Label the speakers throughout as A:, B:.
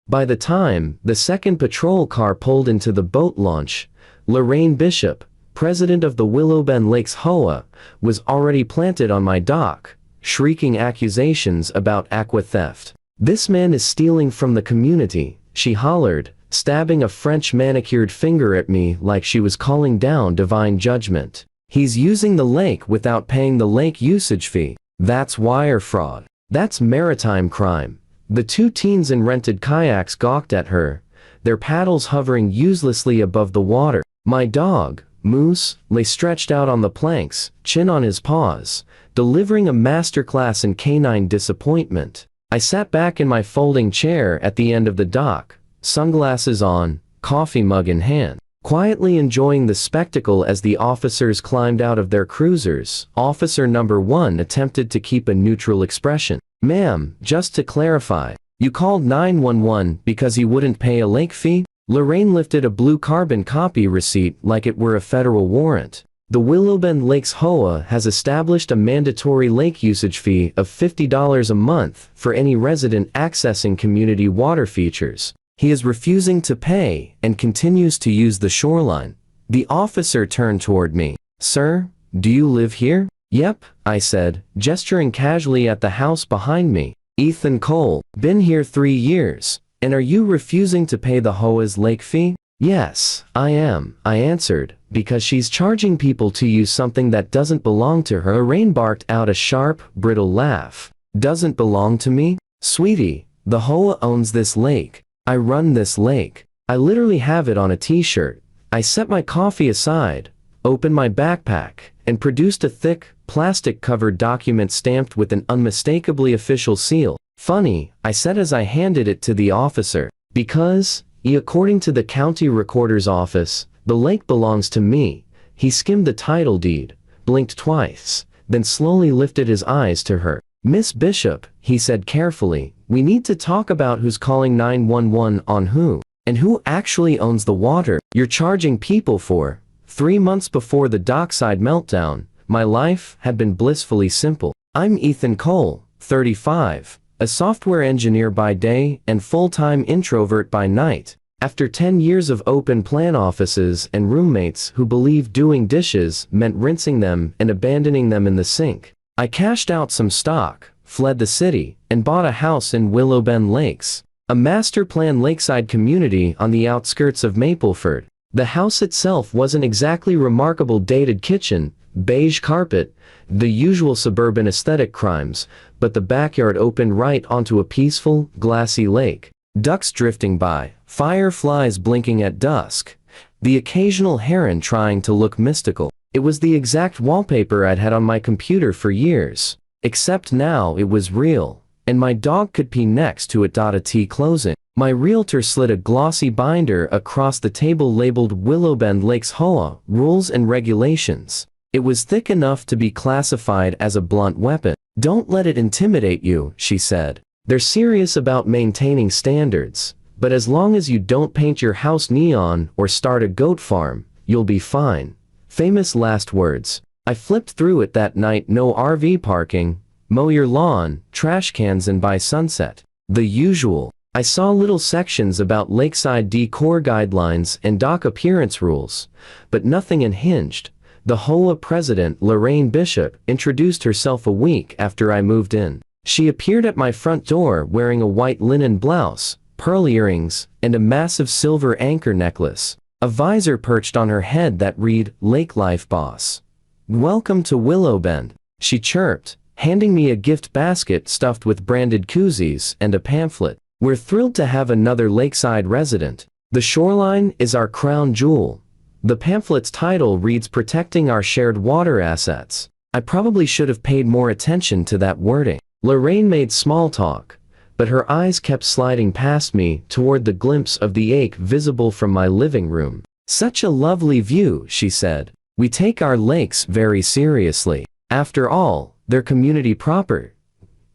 A: By the time the second patrol car pulled into the boat launch, Lorraine Bishop, president of the Willowbend Lakes HOA, was already planted on my dock, shrieking accusations about aqua theft. "This man is stealing from the community," she hollered, stabbing a French manicured finger at me like she was calling down divine judgment. "He's using the lake without paying the lake usage fee. That's wire fraud. That's maritime crime." The two teens in rented kayaks gawked at her, their paddles hovering uselessly above the water. My dog, Moose, lay stretched out on the planks, chin on his paws, delivering a masterclass in canine disappointment. I sat back in my folding chair at the end of the dock, sunglasses on, coffee mug in hand, quietly enjoying the spectacle as the officers climbed out of their cruisers. Officer number 1 attempted to keep a neutral expression. "Ma'am, just to clarify, you called 911 because he wouldn't pay a lake fee?" Lorraine lifted a blue carbon copy receipt like it were a federal warrant. "The Willowbend Lakes HOA has established a mandatory lake usage fee of $50 a month for any resident accessing community water features. He is refusing to pay and continues to use the shoreline." The officer turned toward me. "Sir, do you live here?" "Yep," I said, gesturing casually at the house behind me. "Ethan Cole, been here 3 years. And are you refusing to pay the HOA's lake fee?" "Yes, I am," I answered, "because she's charging people to use something that doesn't belong to her." Lorraine barked out a sharp, brittle laugh. "Doesn't belong to me? Sweetie, the HOA owns this lake. I run this lake. I literally have it on a t-shirt." I set my coffee aside, opened my backpack, and produced a thick, plastic-covered document stamped with an unmistakably official seal. "Funny," I said as I handed it to the officer, "because, according to the county recorder's office, the lake belongs to me." He skimmed the title deed, blinked twice, then slowly lifted his eyes to her. "Miss Bishop," he said carefully, "we need to talk about who's calling 911 on who, and who actually owns the water you're charging people for." 3 months before the dockside meltdown, my life had been blissfully simple. I'm Ethan Cole, 35, a software engineer by day and full-time introvert by night. After 10 years of open plan offices and roommates who believed doing dishes meant rinsing them and abandoning them in the sink, I cashed out some stock, fled the city, and bought a house in Willowbend Lakes, a master plan lakeside community on the outskirts of Mapleford. The house itself wasn't exactly remarkable: dated kitchen, beige carpet, the usual suburban aesthetic crimes, but the backyard opened right onto a peaceful, glassy lake. Ducks drifting by, fireflies blinking at dusk, the occasional heron trying to look mystical. It was the exact wallpaper I'd had on my computer for years, except now it was real, and my dog could pee next to it. A T closing. My realtor slid a glossy binder across the table labeled Willowbend Lakes HOA Rules and Regulations. It was thick enough to be classified as a blunt weapon. "Don't let it intimidate you," she said. "They're serious about maintaining standards, but as long as you don't paint your house neon or start a goat farm, you'll be fine." Famous last words. I flipped through it that night. No RV parking, mow your lawn, trash cans, and by sunset. The usual. I saw little sections about lakeside decor guidelines and dock appearance rules, but nothing unhinged. The HOA president, Lorraine Bishop, introduced herself a week after I moved in. She appeared at my front door wearing a white linen blouse, pearl earrings, and a massive silver anchor necklace. A visor perched on her head that read, "Lake Life Boss." "Welcome to Willowbend," she chirped, handing me a gift basket stuffed with branded koozies and a pamphlet. "We're thrilled to have another lakeside resident. The shoreline is our crown jewel." The pamphlet's title reads, "Protecting Our Shared Water Assets." I probably should have paid more attention to that wording. Lorraine made small talk, but her eyes kept sliding past me toward the glimpse of the lake visible from my living room. "Such a lovely view," she said. "We take our lakes very seriously. After all, they're community property."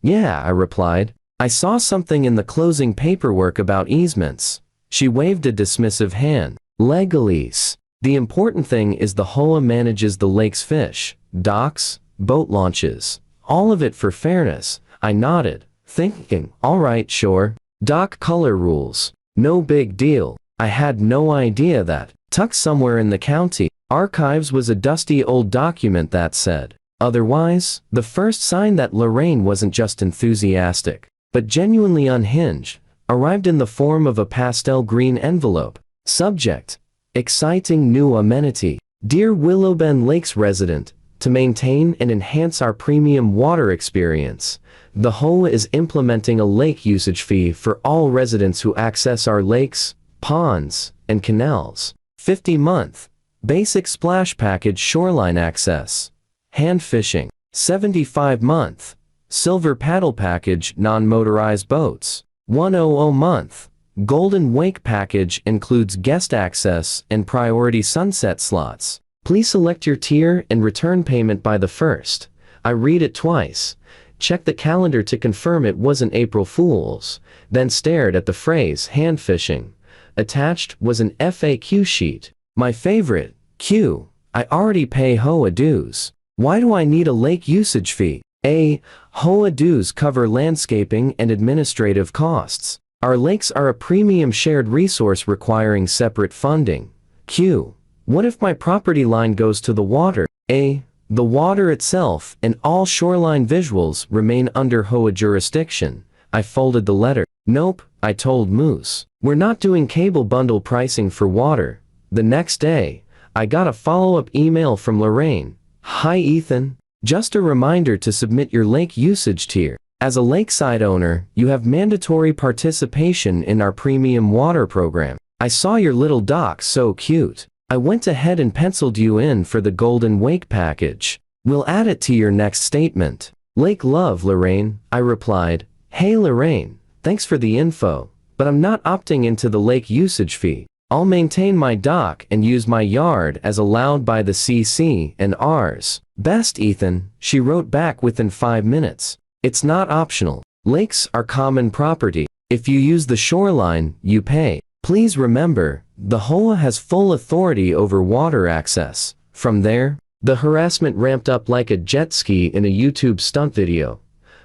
A: "Yeah," I replied. "I saw something in the closing paperwork about easements." She waved a dismissive hand. "Legalese. The important thing is the HOA manages the lake's fish, docks, boat launches, all of it for fairness." I nodded, thinking, all right, sure. Dock color rules. No big deal. I had no idea that, tucked somewhere in the county archives was a dusty old document that said, otherwise, the first sign that Lorraine wasn't just enthusiastic, but genuinely unhinged, arrived in the form of a pastel green envelope. Subject: exciting new amenity. Dear Willowbend Lakes resident, to maintain and enhance our premium water experience, the HOA is implementing a lake usage fee for all residents who access our lakes, ponds, and canals. 50-month. Basic splash package shoreline access. Hand fishing. 75-month. Silver paddle package non-motorized boats. 100-month. Golden Wake package includes guest access and priority sunset slots. Please select your tier and return payment by the 1st. I read it twice, checked the calendar to confirm it wasn't April Fool's, then stared at the phrase hand fishing. Attached was an FAQ sheet. My favorite. Q. I already pay HOA dues. Why do I need a lake usage fee? A. HOA dues cover landscaping and administrative costs. Our lakes are a premium shared resource requiring separate funding. Q. What if my property line goes to the water? A. The water itself and all shoreline visuals remain under HOA jurisdiction. I folded the letter. Nope, I told Moose. We're not doing cable bundle pricing for water. The next day, I got a follow-up email from Lorraine. Hi Ethan. Just a reminder to submit your lake usage tier. As a lakeside owner, you have mandatory participation in our premium water program. I saw your little dock so cute. I went ahead and penciled you in for the Golden Wake package. We'll add it to your next statement. Lake love, Lorraine, I replied. Hey Lorraine, thanks for the info, but I'm not opting into the lake usage fee. I'll maintain my dock and use my yard as allowed by the CC and Rs. Best Ethan, she wrote back within 5 minutes. It's not optional. Lakes are common property. If you use the shoreline, you pay. Please remember, the HOA has full authority over water access. From there, the harassment ramped up like a jet ski in a YouTube stunt video.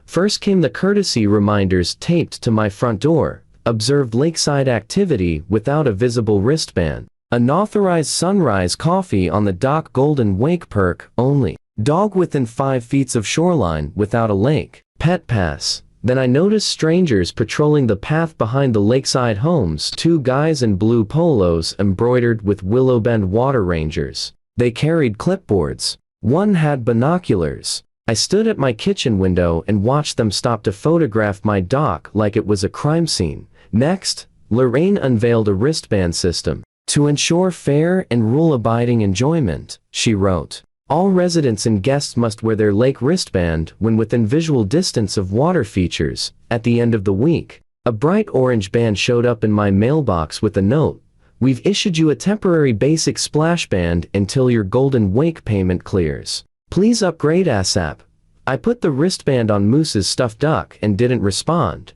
A: First came the courtesy reminders taped to my front door. Observed lakeside activity without a visible wristband. Unauthorized sunrise coffee on the dock. Golden Wake perk only. Dog within 5 feet of shoreline without a lake. Pet pass. Then I noticed strangers patrolling the path behind the lakeside homes. 2 guys in blue polos embroidered with Willowbend water rangers. They carried clipboards. One had binoculars. I stood at my kitchen window and watched them stop to photograph my dock like it was a crime scene. Next, Lorraine unveiled a wristband system. To ensure fair and rule-abiding enjoyment, she wrote. All residents and guests must wear their lake wristband when within visual distance of water features. At the end of the week, a bright orange band showed up in my mailbox with a note. We've issued you a temporary basic splash band until your Golden Wake payment clears. Please upgrade ASAP. I put the wristband on Moose's stuffed duck and didn't respond.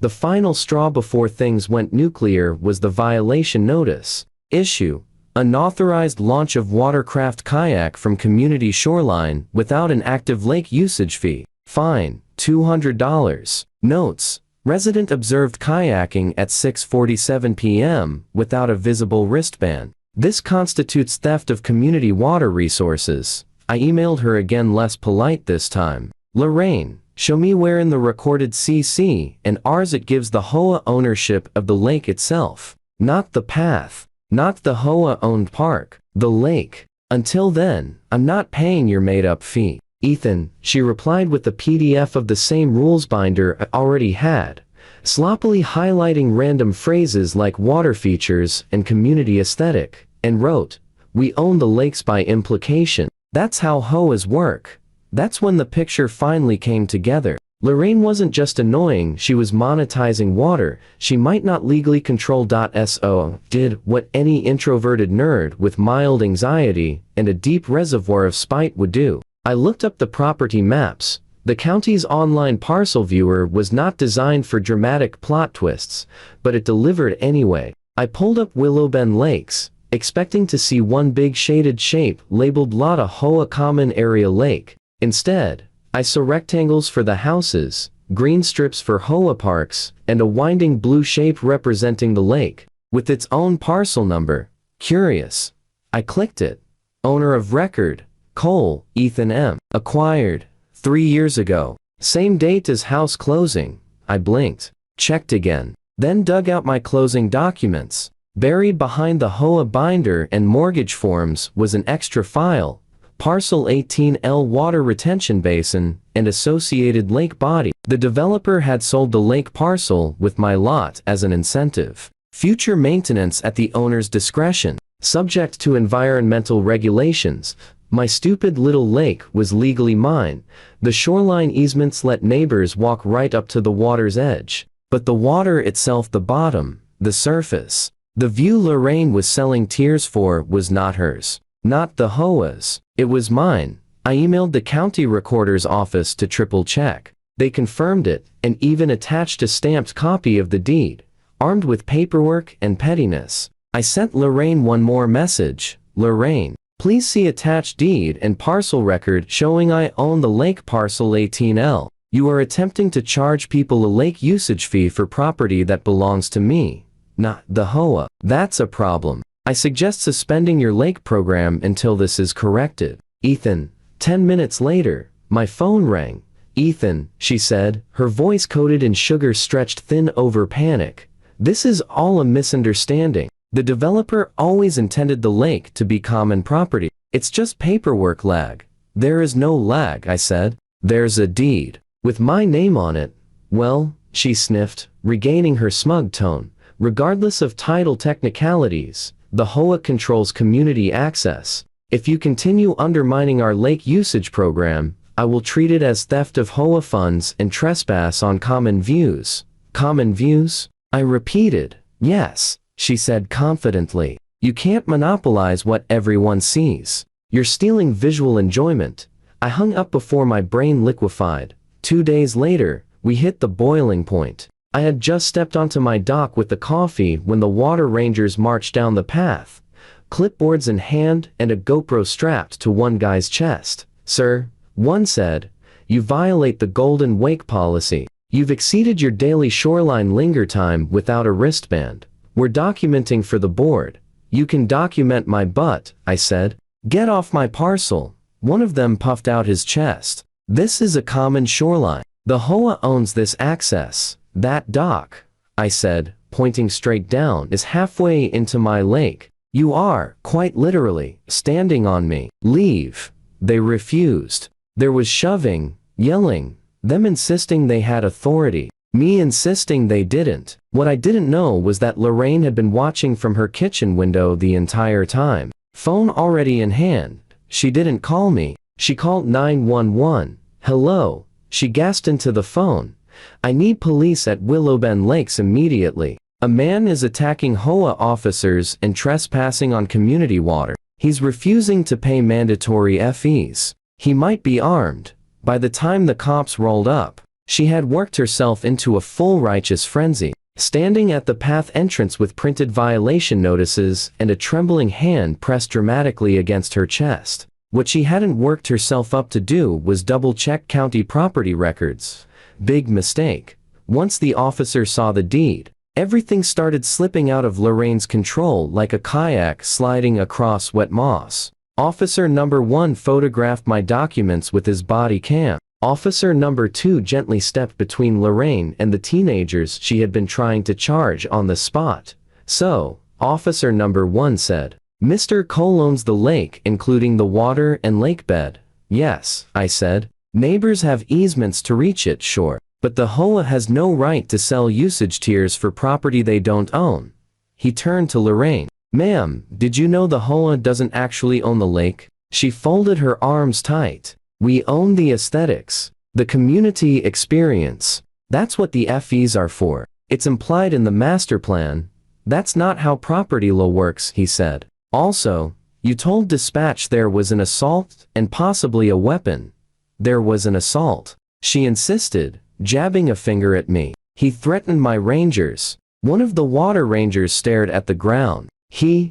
A: The final straw before things went nuclear was the violation notice. Issue. Unauthorized launch of watercraft kayak from community shoreline without an active lake usage fee. Fine, $200. Notes. Resident observed kayaking at 6:47 p.m. without a visible wristband. This constitutes theft of community water resources. I emailed her again, less polite this time. Lorraine, show me where in the recorded CC and Rs it gives the HOA ownership of the lake itself. Not the path. Not the HOA-owned park. The lake. Until then, I'm not paying your made-up fee. Ethan, she replied with a PDF of the same rules binder I already had, sloppily highlighting random phrases like water features and community aesthetic, and wrote, we own the lakes by implication. That's how HOAs work. That's when the picture finally came together. Lorraine wasn't just annoying, she was monetizing water she might not legally control. So did what any introverted nerd with mild anxiety and a deep reservoir of spite would do. I looked up the property maps. The county's online parcel viewer was not designed for dramatic plot twists, but it delivered anyway. I pulled up Willowbend Lakes, expecting to see one big shaded shape labeled Lotta HOA Common Area Lake. Instead, I saw rectangles for the houses, green strips for HOA parks, and a winding blue shape representing the lake, with its own parcel number. Curious. I clicked it. Owner of record, Cole, Ethan M. Acquired 3 years ago. Same date as house closing. I blinked. Checked again. Then dug out my closing documents. Buried behind the HOA binder and mortgage forms was an extra file. Parcel 18L water retention basin and associated lake body. The developer had sold the lake parcel with my lot as an incentive. Future maintenance at the owner's discretion. Subject to environmental regulations. My stupid little lake was legally mine. The shoreline easements let neighbors walk right up to the water's edge. But the water itself, the bottom, the surface, the view Lorraine was selling tiers for was not hers. Not the HOA's. It was mine. I emailed the county recorder's office to triple check. They confirmed it and even attached a stamped copy of the deed. Armed with paperwork and pettiness, I sent Lorraine one more message. Lorraine, please see attached deed and parcel record showing I own the lake parcel 18L. You are attempting to charge people a lake usage fee for property that belongs to me, not the HOA. That's a problem. I suggest suspending your lake program until this is corrected. Ethan. 10 minutes later, my phone rang. Ethan, she said, her voice coated in sugar stretched thin over panic. This is all a misunderstanding. The developer always intended the lake to be common property. It's just paperwork lag. There is no lag, I said. There's a deed. With my name on it. Well, she sniffed, regaining her smug tone. Regardless of title technicalities, the HOA controls community access. If you continue undermining our lake usage program, I will treat it as theft of HOA funds and trespass on common views. Common views? I repeated. Yes, she said confidently. You can't monopolize what everyone sees. You're stealing visual enjoyment. I hung up before my brain liquefied. 2 days later, we hit the boiling point. I had just stepped onto my dock with the coffee when the water rangers marched down the path, clipboards in hand and a GoPro strapped to one guy's chest. Sir, one said, you violate the Golden Wake policy. You've exceeded your daily shoreline linger time without a wristband. We're documenting for the board. You can document my butt, I said. Get off my parcel. One of them puffed out his chest. This is a common shoreline. The HOA owns this access. That dock, I said, pointing straight down, is halfway into my lake. You are, quite literally, standing on me. Leave. They refused. There was shoving, yelling, them insisting they had authority, me insisting they didn't. What I didn't know was that Lorraine had been watching from her kitchen window the entire time. Phone already in hand. She didn't call me. She called 911. Hello. She gasped into the phone. I need police at Willowbend Lakes immediately. A man is attacking HOA officers and trespassing on community water. He's refusing to pay mandatory fees. He might be armed. By the time the cops rolled up, she had worked herself into a full righteous frenzy, standing at the path entrance with printed violation notices and a trembling hand pressed dramatically against her chest. What she hadn't worked herself up to do was double-check county property records. Big mistake. Once the officer saw the deed, everything started slipping out of Lorraine's control like a kayak sliding across wet moss. Officer number 1 photographed my documents with his body cam. Officer number 2 gently stepped between Lorraine and the teenagers she had been trying to charge on the spot. So, Officer number 1 said, Mr. Cole owns the lake including the water and lake bed. Yes, I said. Neighbors have easements to reach it, sure. But the HOA has no right to sell usage tiers for property they don't own. He turned to Lorraine. Ma'am, did you know the HOA doesn't actually own the lake? She folded her arms tight. We own the aesthetics, the community experience. That's what the FEs are for. It's implied in the master plan. That's not how property law works, he said. Also, you told dispatch there was an assault and possibly a weapon. There was an assault. She insisted, jabbing a finger at me. He threatened my rangers. One of the water rangers stared at the ground. He,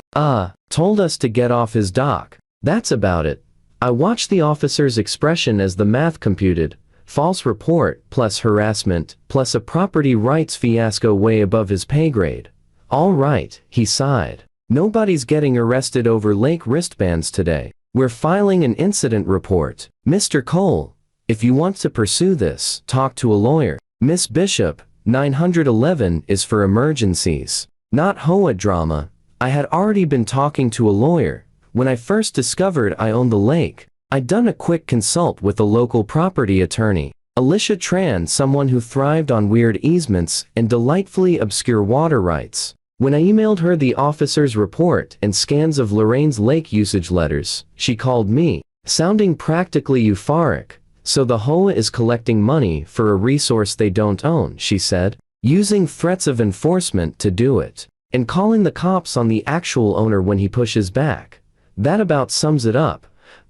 A: told us to get off his dock. That's about it. I watched the officer's expression as the math computed. false report plus harassment plus a property rights fiasco way above his pay grade. All right, he sighed. Nobody's getting arrested over lake wristbands today. We're filing an incident report. Mr. Cole, if you want to pursue this, talk to a lawyer. Miss Bishop, 911 is for emergencies, not HOA drama. I had already been talking to a lawyer. When I first discovered I owned the lake, I'd done a quick consult with a local property attorney, Alicia Tran, someone who thrived on weird easements and delightfully obscure water rights. When I emailed her the officer's report and scans of Lorraine's lake usage letters, she called me, sounding practically euphoric. So the HOA is collecting money for a resource they don't own, she said, using threats of enforcement to do it, and calling the cops on the actual owner when he pushes back. That about sums it up,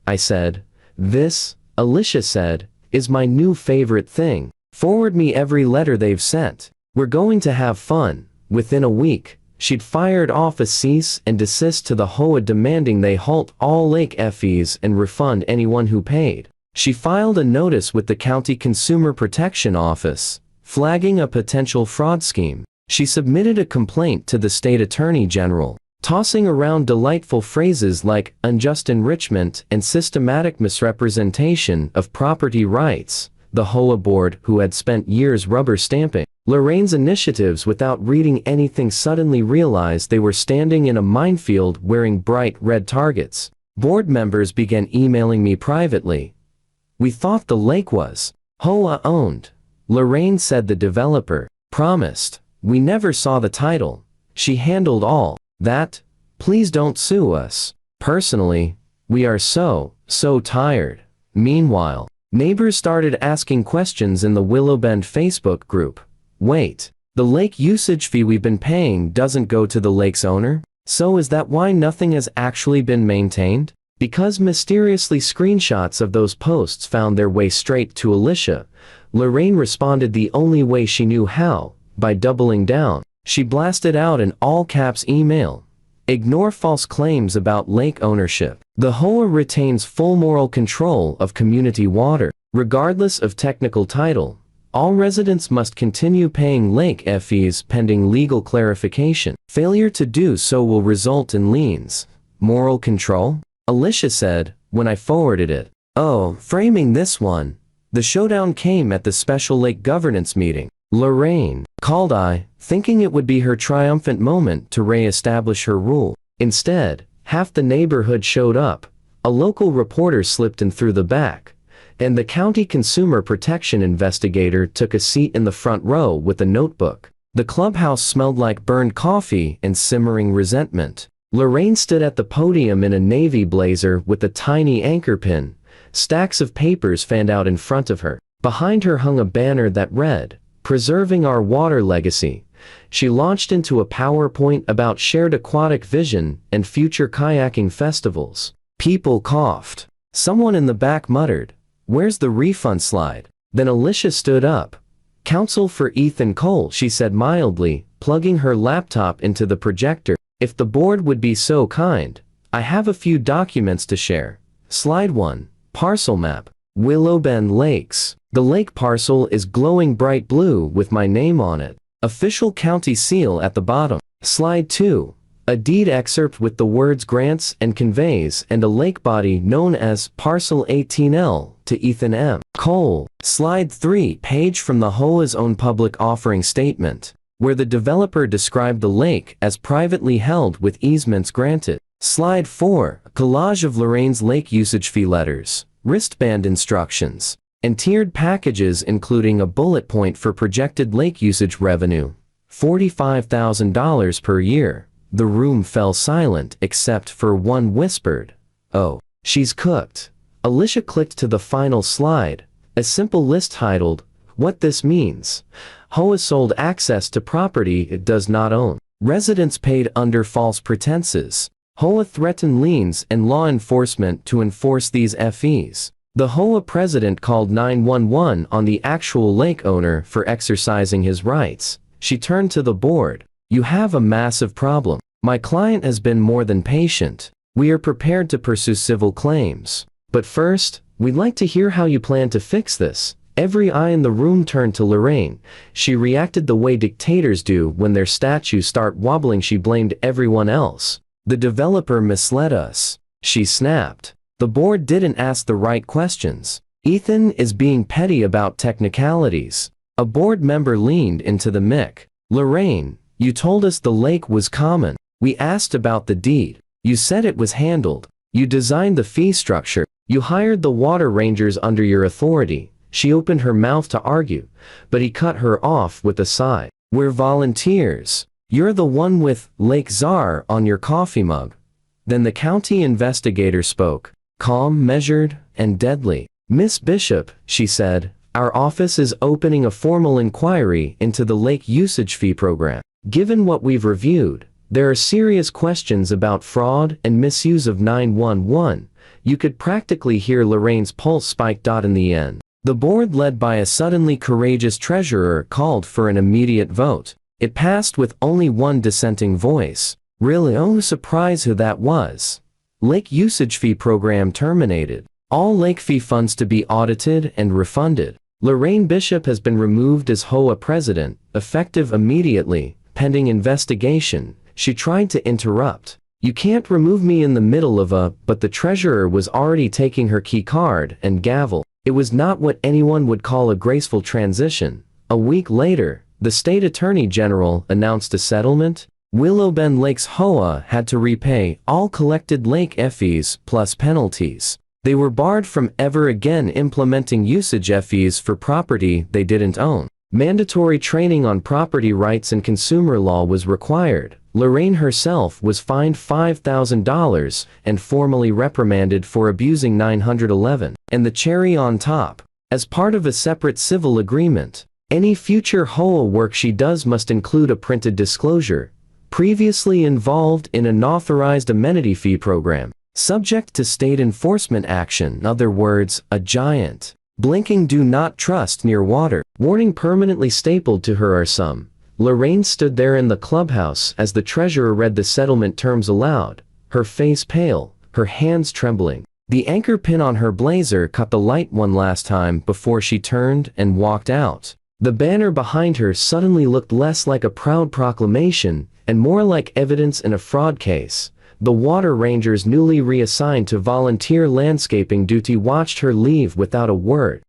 A: I said. This, Alicia said, is my new favorite thing. Forward me every letter they've sent. We're going to have fun. Within a week, she'd fired off a cease and desist to the HOA demanding they halt all lake fees and refund anyone who paid. She filed a notice with the County Consumer Protection Office, flagging a potential fraud scheme. She submitted a complaint to the state attorney general, tossing around delightful phrases like unjust enrichment and systematic misrepresentation of property rights. The HOA board, who had spent years rubber stamping Lorraine's initiatives without reading anything, suddenly realized they were standing in a minefield wearing bright red targets. Board members began emailing me privately. We thought the lake was HOA owned. Lorraine said the developer promised. We never saw the title. She handled all that. Please don't sue us. Personally, we are so tired. Meanwhile, neighbors started asking questions in the Willow Bend Facebook group. Wait, the lake usage fee we've been paying doesn't go to the lake's owner? So is that why nothing has actually been maintained? Because mysteriously screenshots of those posts found their way straight to Alicia, Lorraine responded the only way she knew how, by doubling down. She blasted out an all-caps email. Ignore false claims about lake ownership. The HOA retains full moral control of community water. Regardless of technical title, all residents must continue paying lake fees pending legal clarification. Failure to do so will result in liens. Moral control? Alicia said, when I forwarded it. Oh, framing this one. The showdown came at the special lake governance meeting. Lorraine, called I, thinking it would be her triumphant moment to re-establish her rule. Instead, half the neighborhood showed up. A local reporter slipped in through the back, and the county consumer protection investigator took a seat in the front row with a notebook. The clubhouse smelled like burned coffee and simmering resentment. Lorraine stood at the podium in a navy blazer with a tiny anchor pin. Stacks of papers fanned out in front of her. Behind her hung a banner that read, "Preserving Our Water Legacy." She launched into a PowerPoint about shared aquatic vision and future kayaking festivals. People coughed. Someone in the back muttered, "Where's the refund slide?" Then Alicia stood up. "Counsel for Ethan Cole," she said mildly, plugging her laptop into the projector. "If the board would be so kind, I have a few documents to share. Slide 1. Parcel map. Willow Bend Lakes. The lake parcel is glowing bright blue with my name on it. Official county seal at the bottom. Slide 2. A deed excerpt with the words grants and conveys and a lake body known as Parcel 18L to Ethan M. Cole. Slide 3. Page from the HOA's own public offering statement, where the developer described the lake as privately held with easements granted. Slide 4. A collage of Lorraine's lake usage fee letters, wristband instructions, and tiered packages including a bullet point for projected lake usage revenue, $45,000 per year. The room fell silent except for one whispered, "Oh, she's cooked." Alicia clicked to the final slide, a simple list titled, "What this means. HOA sold access to property it does not own. Residents paid under false pretenses. HOA threatened liens and law enforcement to enforce these fees. The HOA president called 911 on the actual lake owner for exercising his rights." She turned to the board. "You have a massive problem. My client has been more than patient. We are prepared to pursue civil claims. But first, we'd like to hear how you plan to fix this. Every eye in the room turned to Lorraine. She reacted the way dictators do when their statues start wobbling. She blamed everyone else. "The developer misled us," she snapped. "The board didn't ask the right questions. Ethan is being petty about technicalities." A board member leaned into the mic. "Lorraine, you told us the lake was common. We asked about the deed. You said it was handled. You designed the fee structure. You hired the water rangers under your authority." She opened her mouth to argue, but he cut her off with a sigh. "We're volunteers. You're the one with Lake Czar on your coffee mug." Then the county investigator spoke, calm, measured, and deadly. "Miss Bishop," she said, "our office is opening a formal inquiry into the lake usage fee program. Given what we've reviewed, there are serious questions about fraud and misuse of 911. You could practically hear Lorraine's pulse spike. In the end, the board, led by a suddenly courageous treasurer, called for an immediate vote. It passed with only one dissenting voice. "Really? Oh, surprise who that was." Lake usage fee program terminated. All lake fee funds to be audited and refunded. Lorraine Bishop has been removed as HOA president, effective immediately, pending investigation. She tried to interrupt. "You can't remove me in the middle of a," but the treasurer was already taking her key card and gavel. It was not what anyone would call a graceful transition. A week later, the state attorney general announced a settlement. Willow Bend Lake's HOA had to repay all collected lake fees plus penalties. They were barred from ever again implementing usage fees for property they didn't own. Mandatory training on property rights and consumer law was required. Lorraine herself was fined $5,000 and formally reprimanded for abusing 911. And the cherry on top, as part of a separate civil agreement, any future HOA work she does must include a printed disclosure. Previously involved in an authorized amenity fee program, subject to state enforcement action. In other words, a giant, blinking "do not trust near water" warning permanently stapled to her arm. Lorraine stood there in the clubhouse as the treasurer read the settlement terms aloud, her face pale, her hands trembling. The anchor pin on her blazer caught the light one last time before she turned and walked out. The banner behind her suddenly looked less like a proud proclamation and more like evidence in a fraud case. The water rangers, newly reassigned to volunteer landscaping duty, watched her leave without a word.